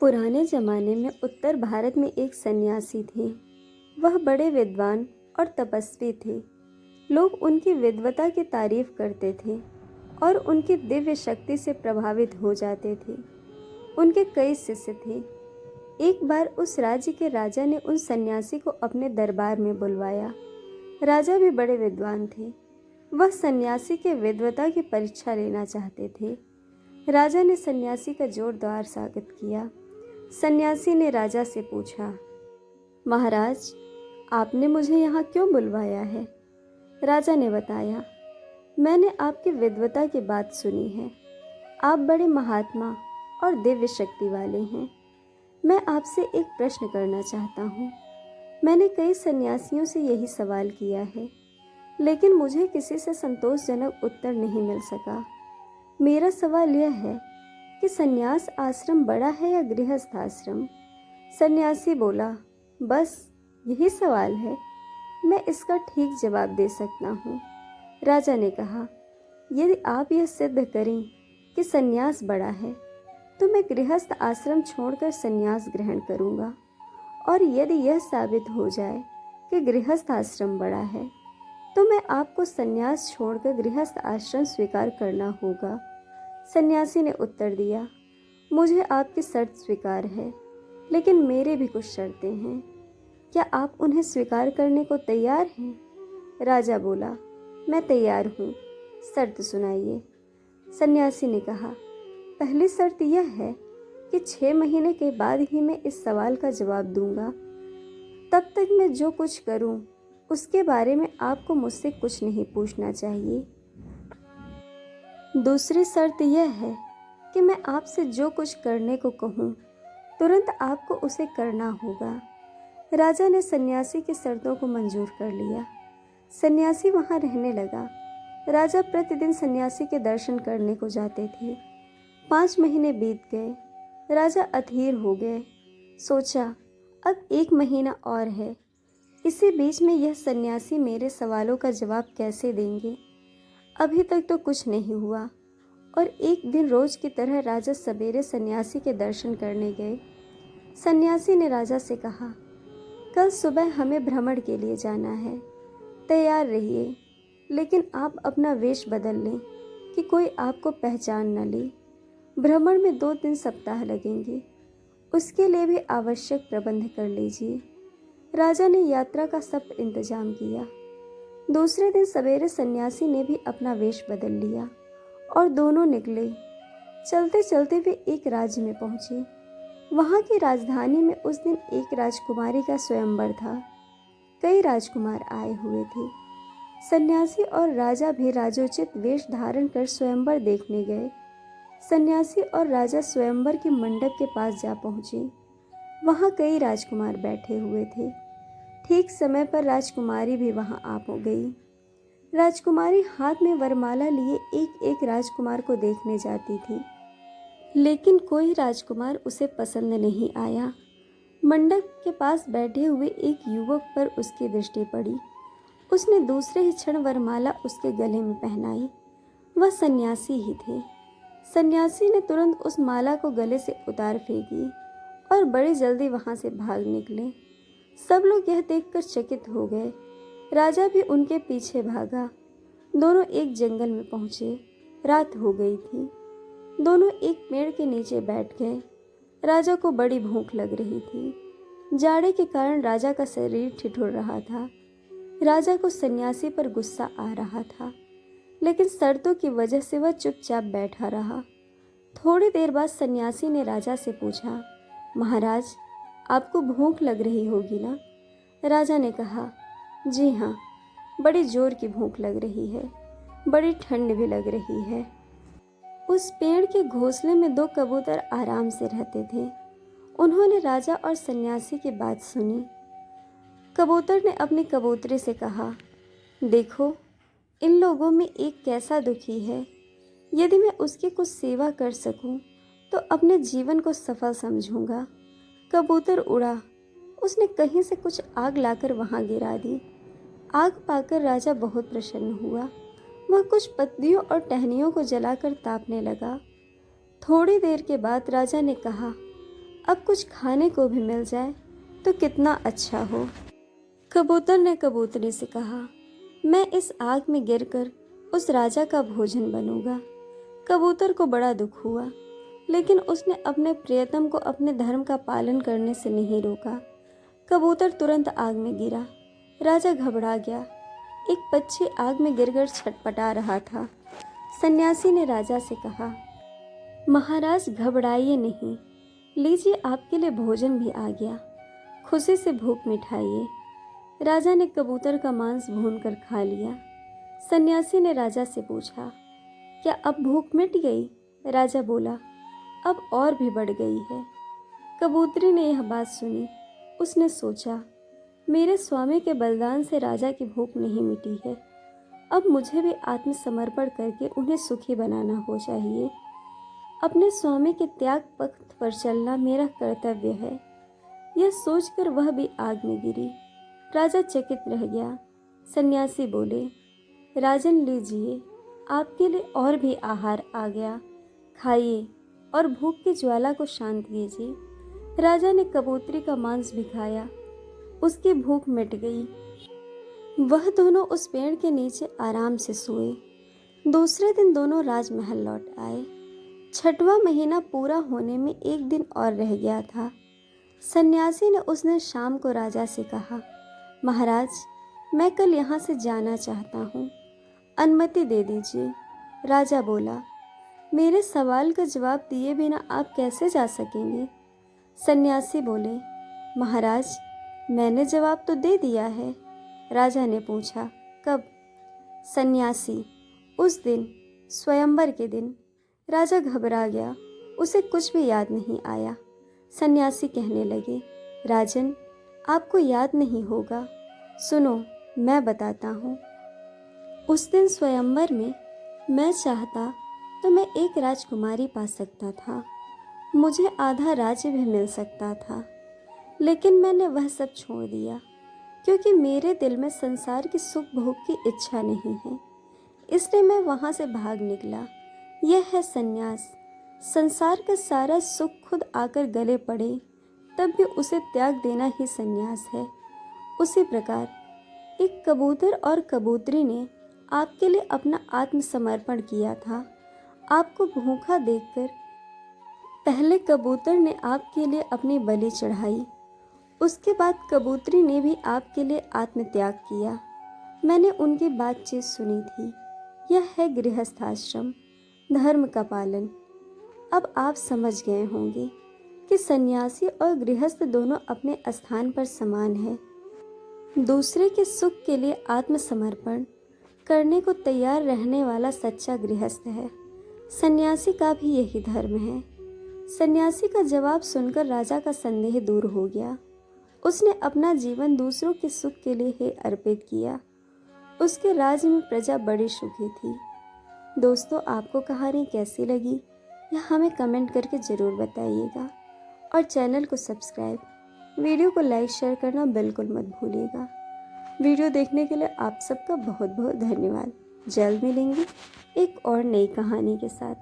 पुराने ज़माने में उत्तर भारत में एक सन्यासी थे। वह बड़े विद्वान और तपस्वी थे। लोग उनकी विद्वता की तारीफ करते थे और उनकी दिव्य शक्ति से प्रभावित हो जाते थे। उनके कई शिष्य थे। एक बार उस राज्य के राजा ने उन सन्यासी को अपने दरबार में बुलवाया। राजा भी बड़े विद्वान थे। वह सन्यासी के विद्वता की परीक्षा लेना चाहते थे। राजा ने सन्यासी का जोरदार स्वागत किया। सन्यासी ने राजा से पूछा, महाराज, आपने मुझे यहाँ क्यों बुलवाया है? राजा ने बताया, मैंने आपकी विद्वता की बात सुनी है। आप बड़े महात्मा और दिव्य शक्ति वाले हैं। मैं आपसे एक प्रश्न करना चाहता हूँ। मैंने कई सन्यासियों से यही सवाल किया है, लेकिन मुझे किसी से संतोषजनक उत्तर नहीं मिल सका। मेरा सवाल यह है कि सन्यास आश्रम बड़ा है या गृहस्थ आश्रम? सन्यासी बोला, बस यही सवाल है, मैं इसका ठीक जवाब दे सकता हूँ। राजा ने कहा, यदि आप यह सिद्ध करें कि सन्यास बड़ा है तो मैं गृहस्थ आश्रम छोड़कर सन्यास ग्रहण करूँगा, और यदि यह साबित हो जाए कि गृहस्थ आश्रम बड़ा है तो मैं आपको सन्यास छोड़कर गृहस्थ आश्रम स्वीकार करना होगा। सन्यासी ने उत्तर दिया, मुझे आपकी शर्त स्वीकार है, लेकिन मेरे भी कुछ शर्तें हैं। क्या आप उन्हें स्वीकार करने को तैयार हैं? राजा बोला, मैं तैयार हूँ, शर्त सुनाइए। सन्यासी ने कहा, पहली शर्त यह है कि 6 महीने के बाद ही मैं इस सवाल का जवाब दूंगा। तब तक मैं जो कुछ करूं उसके बारे में आपको मुझसे कुछ नहीं पूछना चाहिए। दूसरी शर्त यह है कि मैं आपसे जो कुछ करने को कहूँ तुरंत आपको उसे करना होगा। राजा ने सन्यासी की शर्तों को मंजूर कर लिया। सन्यासी वहाँ रहने लगा। राजा प्रतिदिन सन्यासी के दर्शन करने को जाते थे। 5 महीने बीत गए। राजा अधीर हो गए। सोचा, अब 1 महीना और है। इसी बीच में यह सन्यासी मेरे सवालों का जवाब कैसे देंगे? अभी तक तो कुछ नहीं हुआ। और एक दिन रोज की तरह राजा सवेरे सन्यासी के दर्शन करने गए। सन्यासी ने राजा से कहा, कल सुबह हमें भ्रमण के लिए जाना है, तैयार रहिए, लेकिन आप अपना वेश बदल लें कि कोई आपको पहचान न ले। भ्रमण में 2-3 सप्ताह लगेंगे, उसके लिए भी आवश्यक प्रबंध कर लीजिए। राजा ने यात्रा का सब इंतजाम किया। दूसरे दिन सवेरे सन्यासी ने भी अपना वेश बदल लिया और दोनों निकले। चलते चलते वे एक राज्य में पहुंचे। वहां की राजधानी में उस दिन एक राजकुमारी का स्वयंवर था। कई राजकुमार आए हुए थे। सन्यासी और राजा भी राजोचित वेश धारण कर स्वयंवर देखने गए। सन्यासी और राजा स्वयंवर के मंडप के पास जा पहुंचे। वहां कई राजकुमार बैठे हुए थे। ठीक समय पर राजकुमारी भी वहां आ गई। राजकुमारी हाथ में वरमाला लिए एक एक राजकुमार को देखने जाती थी, लेकिन कोई राजकुमार उसे पसंद नहीं आया। मंडप के पास बैठे हुए एक युवक पर उसकी दृष्टि पड़ी। उसने दूसरे ही क्षण वरमाला उसके गले में पहनाई। वह सन्यासी ही थे। सन्यासी ने तुरंत उस माला को गले से उतार फेंकी और बड़ी जल्दी वहां से भाग निकले। सब लोग यह देखकर चकित हो गए। राजा भी उनके पीछे भागा। दोनों एक जंगल में पहुंचे। रात हो गई थी। दोनों एक पेड़ के नीचे बैठ गए। राजा को बड़ी भूख लग रही थी। जाड़े के कारण राजा का शरीर ठिठुर रहा था। राजा को सन्यासी पर गुस्सा आ रहा था, लेकिन शर्तों की वजह से वह चुपचाप बैठा रहा। थोड़ी देर बाद सन्यासी ने राजा से पूछा, महाराज, आपको भूख लग रही होगी ना? राजा ने कहा, जी हाँ, बड़ी जोर की भूख लग रही है, बड़ी ठंड भी लग रही है। उस पेड़ के घोंसले में 2 कबूतर आराम से रहते थे। उन्होंने राजा और सन्यासी की बात सुनी। कबूतर ने अपनी कबूतरी से कहा, देखो, इन लोगों में एक कैसा दुखी है। यदि मैं उसकी कुछ सेवा कर सकूं तो अपने जीवन को सफल समझूंगा। कबूतर उड़ा। उसने कहीं से कुछ आग लाकर वहां गिरा दी। आग पाकर राजा बहुत प्रसन्न हुआ। वह कुछ पत्तियों और टहनियों को जलाकर तापने लगा। थोड़ी देर के बाद राजा ने कहा, अब कुछ खाने को भी मिल जाए तो कितना अच्छा हो। कबूतर ने कबूतरी से कहा, मैं इस आग में गिरकर उस राजा का भोजन बनूंगा। कबूतर को बड़ा दुख हुआ, लेकिन उसने अपने प्रियतम को अपने धर्म का पालन करने से नहीं रोका। कबूतर तुरंत आग में गिरा। राजा घबरा गया। एक पक्षी आग में गिरकर छटपटा रहा था। सन्यासी ने राजा से कहा, महाराज घबराइए नहीं, लीजिए आपके लिए भोजन भी आ गया, खुशी से भूख मिटाइए। राजा ने कबूतर का मांस भूनकर खा लिया। सन्यासी ने राजा से पूछा, क्या अब भूख मिट गई? राजा बोला, अब और भी बढ़ गई है। कबूतरी ने यह बात सुनी। उसने सोचा, मेरे स्वामी के बलिदान से राजा की भूख नहीं मिटी है, अब मुझे भी आत्मसमर्पण करके उन्हें सुखी बनाना हो चाहिए। अपने स्वामी के त्याग पथ पर चलना मेरा कर्तव्य है। यह सोचकर वह भी आग में गिरी। राजा चकित रह गया। सन्यासी बोले, राजन लीजिए, आपके लिए और भी आहार आ गया, खाइए और भूख की ज्वाला को शांत कीजिए। राजा ने कबूतरी का मांस भी खाया। उसकी भूख मिट गई। वह दोनों उस पेड़ के नीचे आराम से सोए। दूसरे दिन दोनों राजमहल लौट आए। 6वां महीना पूरा होने में एक दिन और रह गया था। सन्यासी ने उस दिन शाम को राजा से कहा, महाराज, मैं कल यहाँ से जाना चाहता हूँ, अनुमति दे दीजिए। राजा बोला, मेरे सवाल का जवाब दिए बिना आप कैसे जा सकेंगे? सन्यासी बोले, महाराज, मैंने जवाब तो दे दिया है। राजा ने पूछा, कब? सन्यासी, उस दिन, स्वयंवर के दिन। राजा घबरा गया। उसे कुछ भी याद नहीं आया। सन्यासी कहने लगे, राजन, आपको याद नहीं होगा, सुनो, मैं बताता हूँ। उस दिन स्वयंवर में मैं चाहता तो मैं एक राजकुमारी पा सकता था, मुझे आधा राज्य भी मिल सकता था, लेकिन मैंने वह सब छोड़ दिया, क्योंकि मेरे दिल में संसार की सुख भोग की इच्छा नहीं है। इसलिए मैं वहाँ से भाग निकला। यह है संन्यास। संसार का सारा सुख खुद आकर गले पड़े तब भी उसे त्याग देना ही संन्यास है। उसी प्रकार एक कबूतर और कबूतरी ने आपके लिए अपना आत्मसमर्पण किया था। आपको भूखा देखकर पहले कबूतर ने आपके लिए अपनी बलि चढ़ाई, उसके बाद कबूतरी ने भी आपके लिए आत्मत्याग किया। मैंने उनकी बातचीत सुनी थी। यह है गृहस्थाश्रम, धर्म का पालन। अब आप समझ गए होंगे कि सन्यासी और गृहस्थ दोनों अपने स्थान पर समान है। दूसरे के सुख के लिए आत्मसमर्पण करने को तैयार रहने वाला सच्चा गृहस्थ है। सन्यासी का भी यही धर्म है। सन्यासी का जवाब सुनकर राजा का संदेह दूर हो गया। उसने अपना जीवन दूसरों के सुख के लिए ही अर्पित किया। उसके राज्य में प्रजा बड़ी सुखी थी। दोस्तों, आपको कहानी कैसी लगी यह हमें कमेंट करके ज़रूर बताइएगा और चैनल को सब्सक्राइब, वीडियो को लाइक शेयर करना बिल्कुल मत भूलिएगा। वीडियो देखने के लिए आप सबका बहुत बहुत धन्यवाद। जल्द मिलेंगे एक और नई कहानी के साथ।